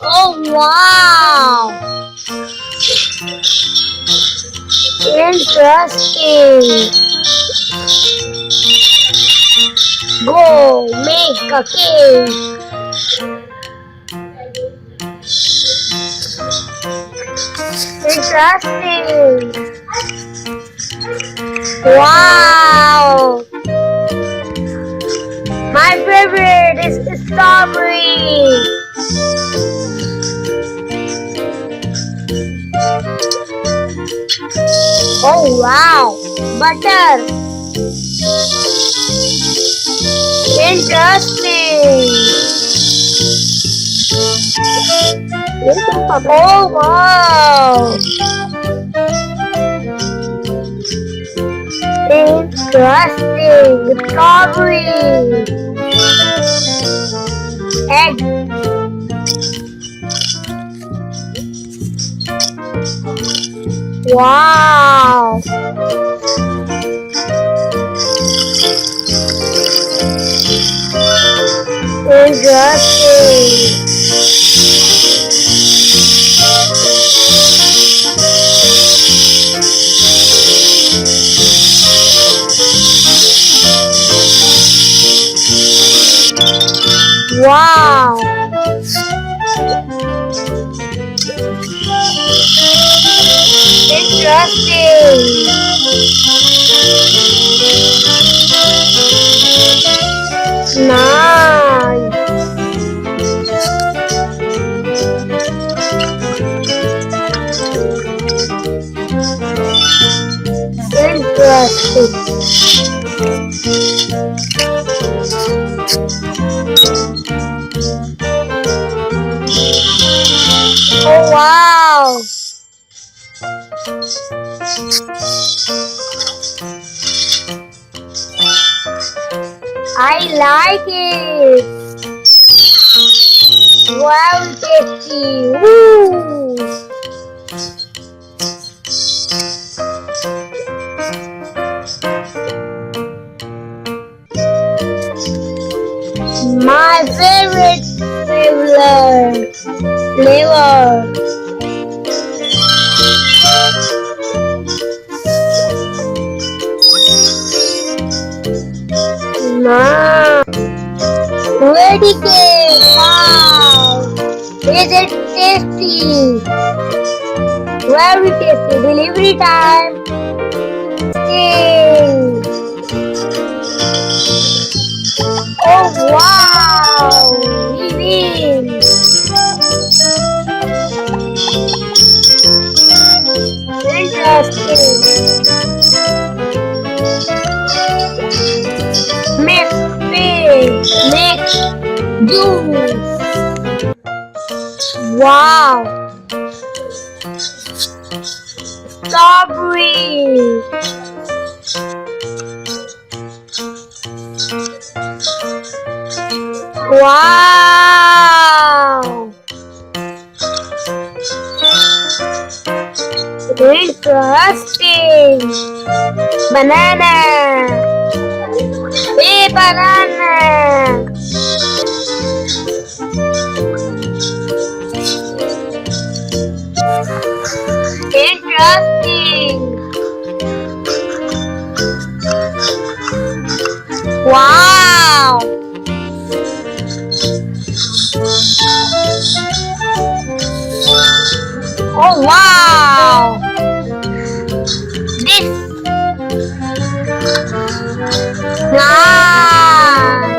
Oh wow! Interesting. Go make a cake. Interesting. Wow. My favorite is strawberry. Oh wow. Butter. Interesting. Oh wow. Interesting. Strawberry. Egg. Wow. Interesting. Wow. Interesting. Nice. Oh wow! I like it. Wow, tasty. Woo! My favorite flavor. Nah. Ready cake. Wow. Is it tasty? Very tasty. Delivery time. Yay. Oh wow! We win! Interesting. Mix fish. Mix juice. Wow! Strawberry. Wow! Interesting! Banana! Hey, banana! Interesting! Wow! Oh wow! This nice,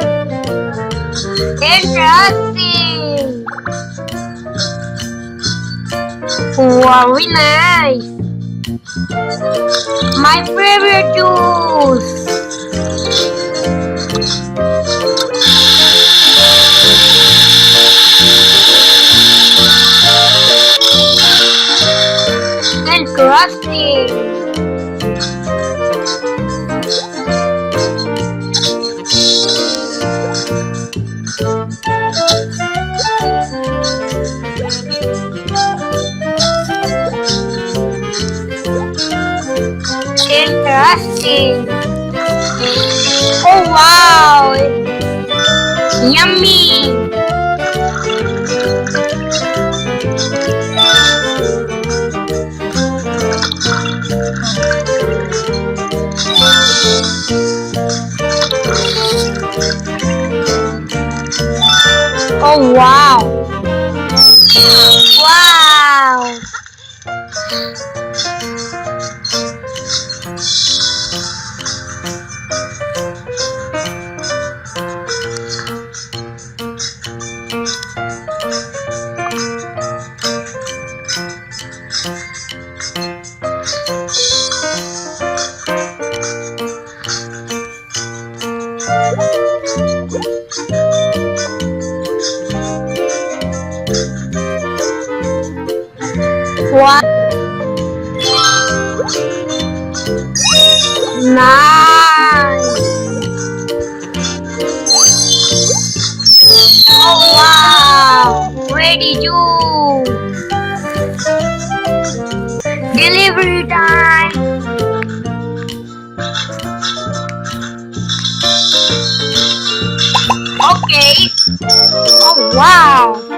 interesting, very nice. My favorite juice. Interesting. Interesting. Oh wow! Yummy! Oh wow! Wow! Wow! Nice! Oh wow! Where did you? Delivery time! Okay! Oh wow!